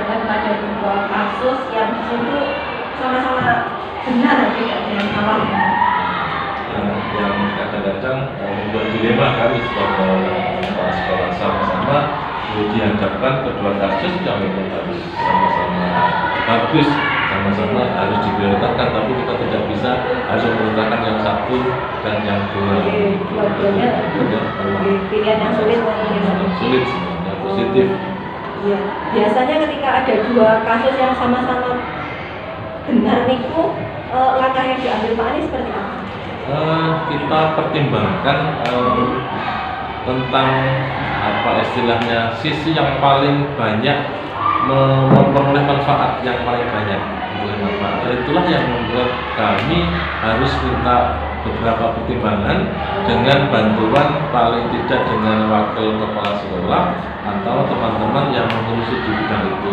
dengan pada dua kasus yang di situ sama-sama benar ya, tidak ada yang salah. Yang kadang-kadang membuat dilema kami sebagai kepala sekolah sama-sama dihadapkan kedua kasus yang memang harus sama-sama bagus, sama-sama harus diprioritaskan, tapi kita tidak bisa harus memprioritaskan yang satu dan yang dua. Dua-duanya pilihan yang sulit. Sulit sebenarnya, positif. Ya, biasanya ketika ada dua kasus yang sama-sama benar niku, langkah yang diambil Pak Ani seperti apa? Kita pertimbangkan tentang apa istilahnya sisi yang paling banyak memperoleh manfaat yang paling banyak. Itulah yang membuat kami harus minta beberapa pertimbangan dengan bantuan paling tidak dengan wakil kepala sekolah atau teman-teman yang mengurusi di bidang itu.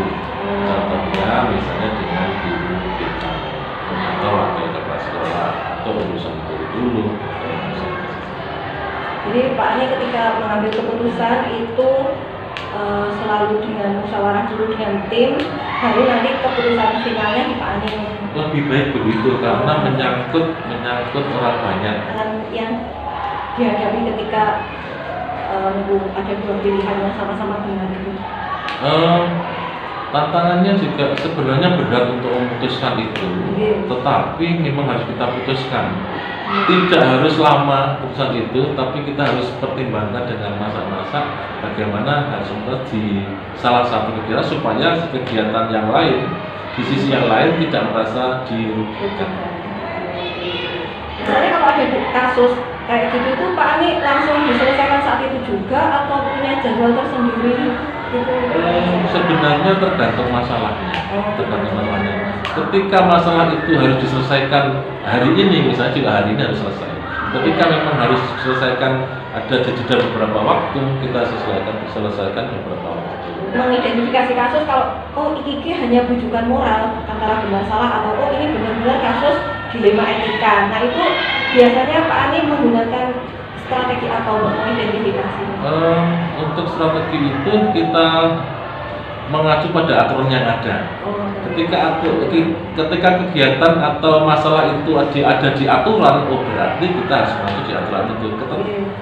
Contohnya misalnya dengan guru kita atau wakil kepala sekolah atau urusan guru dulu. Jadi Pak Ani ketika mengambil keputusan itu selalu dengan musyawarah dulu dengan tim, baru nanti keputusan finalnya di Pak Ani. Lebih baik begitu karena menyangkut orang banyak. Yang dihadapi ketika ada dua pilihan yang sama-sama benar itu. Tantangannya juga sebenarnya berat untuk memutuskan itu, tetapi memang harus kita putuskan. Tidak harus lama putusan itu, tapi kita harus pertimbangkan dengan masa-masa bagaimana harus di salah satu kegiatan supaya kegiatan yang lain di sisi yang lain tidak merasa dirugikan. Misalnya kalau ada kasus kayak gitu itu Pak Ani langsung diselesaikan saat itu juga atau punya jadwal tersendiri? Sebenarnya tergantung masalahnya. Ketika masalah itu harus diselesaikan hari ini, misalnya juga hari ini harus selesai. Ketika memang harus diselesaikan ada jeda beberapa waktu, kita selesaikan beberapa waktu. Mengidentifikasi kasus kalau ini hanya bujukan moral antara benar salah atau ini benar-benar kasus dilema etika. Nah itu biasanya Pak Ani menggunakan strategi apa untuk mengidentifikasi? Untuk strategi itu kita mengacu pada aturan yang ada. Ketika kegiatan atau masalah itu ada di aturan, berarti kita harus mengacu di aturan itu.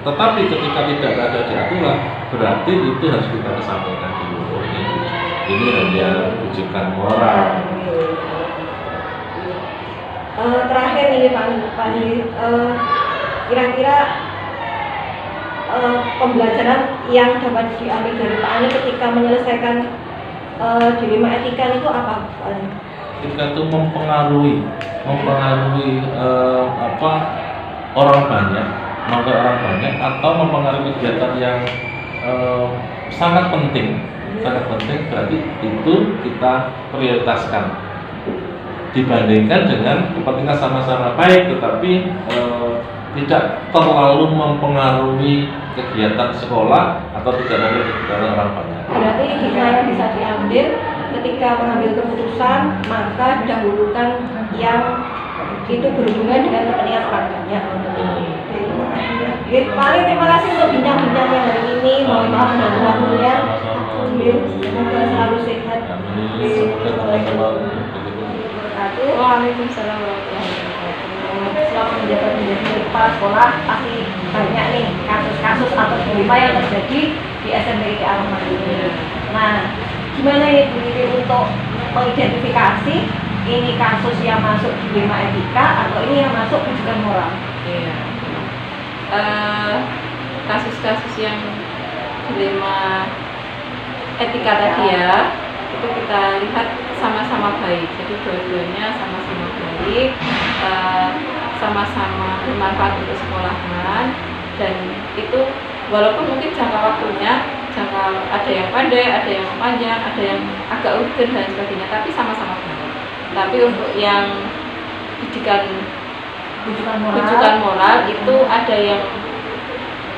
Tetapi ketika tidak ada di aturan, berarti itu harus kita kesampaikan dulu. Ini hanya rujukan moral. Terakhir nih Pak Ani, kira-kira pembelajaran yang dapat diambil dari Pak Ani ketika menyelesaikan dilema etika itu apa Pak Ani? Etika itu mempengaruhi orang banyak atau mempengaruhi kegiatan yang sangat penting berarti itu kita prioritaskan dibandingkan dengan kepentingan sama-sama baik tetapi tidak terlalu mempengaruhi kegiatan sekolah atau tidak mempengaruhi kegiatan orang banyak. Berarti hikmah yang bisa diambil ketika mengambil keputusan maka didahulukan yang itu berhubungan dengan kepentingan orang banyak. Paling terima kasih untuk bincang-bincangnya hari ini. Mohon maaf dan waktunya. Semoga selalu sehat. Waalaikumsalam warahmatullahi wabarakatuh. Selama menjabat menjadi kepala sekolah pasti banyak nih kasus-kasus atau dilema yang terjadi di SMP Al-Rahman ini. Nah, gimana nih Bu Lili untuk mengidentifikasi ini kasus yang masuk dilema etika atau ini yang masuk rujukan moral? Iya. Kasus-kasus yang dilema etika tadi ya, itu kita lihat sama-sama baik. Jadi dua-duanya sama-sama baik, sama-sama bermanfaat untuk sekolahan, dan itu walaupun mungkin jangka waktunya ada yang pendek, ada yang panjang, ada yang agak urgen dan sebagainya, tapi sama-sama baik. Tapi untuk yang rujukan moral itu ada yang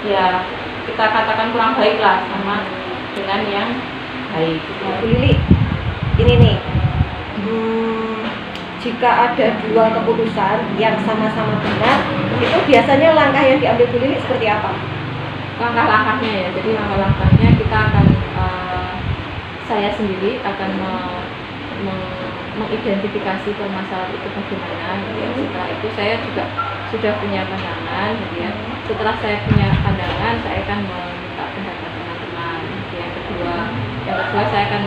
ya kita katakan kurang baik lah sama dengan yang baik. Bu Lili, ini nih, jika ada dua keputusan yang sama-sama benar, itu biasanya langkah yang diambil Bu Lili seperti apa? Langkah-langkahnya ya, jadi langkah-langkahnya kita akan saya sendiri akan mengidentifikasi permasalahan itu bagaimana gitu ya. Setelah itu saya juga sudah punya pandangan gitu ya. Setelah saya punya pandangan, saya akan meminta pendapat teman-teman gitu ya. Yang kedua saya akan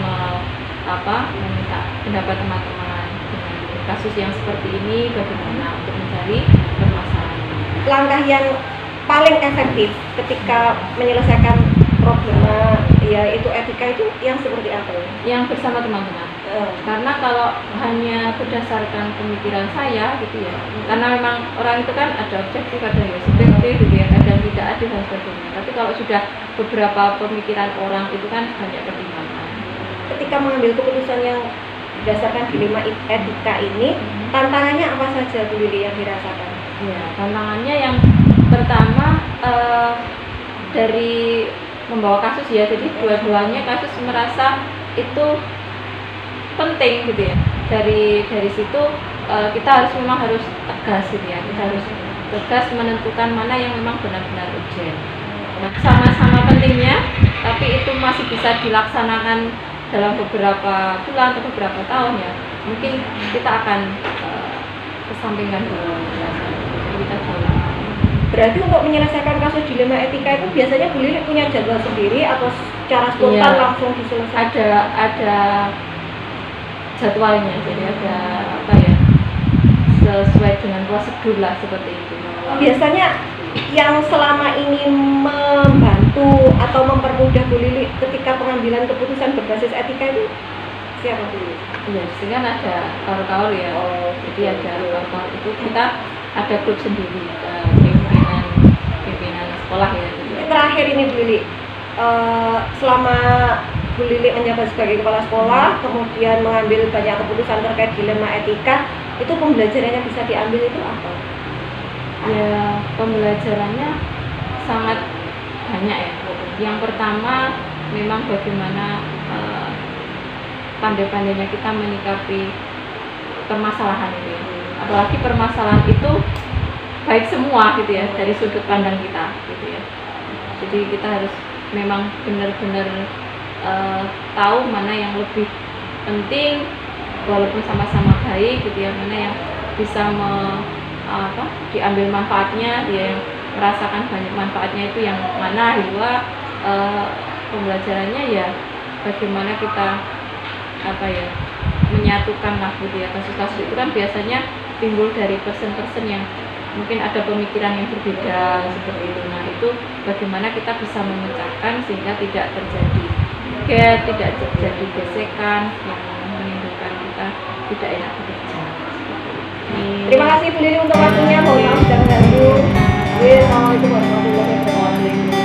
meminta pendapat teman-teman dengan kasus yang seperti ini bagaimana untuk mencari permasalahan. Langkah yang paling efektif ketika menyelesaikan problema yaitu etika itu yang seperti apa ya? Yang bersama teman-teman. Karena kalau hanya berdasarkan pemikiran saya gitu ya, karena memang orang itu kan ada objektif, ada yang subjektif gitu ya, kadang tidak adil dan sebagainya. Tapi kalau sudah beberapa pemikiran orang itu kan banyak pertimbangan. Ketika mengambil keputusan yang berdasarkan dilema etika ini, tantangannya apa saja Bu Lili yang dirasakan? Ya, tantangannya yang pertama dari membawa kasus ya, jadi dua-duanya kasus merasa itu penting gitu ya. Dari situ kita memang harus tegas gitu ya, kita harus tegas menentukan mana yang memang benar-benar urgent. Nah, sama-sama pentingnya, tapi itu masih bisa dilaksanakan dalam beberapa bulan atau beberapa tahun ya. Mungkin kita akan kesampingkan dulu ya. Kita jalan. Berarti untuk menyelesaikan kasus dilema etika itu biasanya Bu Lili punya jadwal sendiri atau secara spontan Iya, langsung diselesaikan? ada jadwalnya, jadi ada sesuai dengan prosedur lah seperti itu. Biasanya yang selama ini membantu atau mempermudah Bu Lili ketika pengambilan keputusan berbasis etika itu siapa Bu Lili? Iya, sehingga kan ada kaur-kaur ya. Jadi ada kaur-kaur itu kita ada grup sendiri, pimpinan sekolah ya. Gitu. Terakhir ini Bu Lili, selama Bu Lili menjabat sebagai kepala sekolah, kemudian mengambil banyak keputusan terkait dilema etika, itu pembelajarannya bisa diambil itu apa? Ya, pembelajarannya sangat banyak ya. Yang pertama memang bagaimana pandai-pandainya kita menyikapi permasalahan itu ya. Apalagi permasalahan itu baik semua gitu ya, dari sudut pandang kita gitu ya. Jadi kita harus memang benar-benar tahu mana yang lebih penting walaupun sama-sama baik gitu ya, mana yang bisa diambil manfaatnya, dia yang merasakan banyak manfaatnya itu yang mana bahwa pembelajarannya ya bagaimana kita menyatukan lah gitu ya. Kasus-kasus itu kan biasanya timbul dari person-person yang mungkin ada pemikiran yang berbeda seperti itu. Nah, itu bagaimana kita bisa memecahkan sehingga tidak terjadi tidak terjadi gesekan yang menimbulkan kita tidak enak bekerja. Terima kasih Bu Lili untuk waktunya. Mohon maaf sudah mengganggu. Assalamualaikum warahmatullahi wabarakatuh.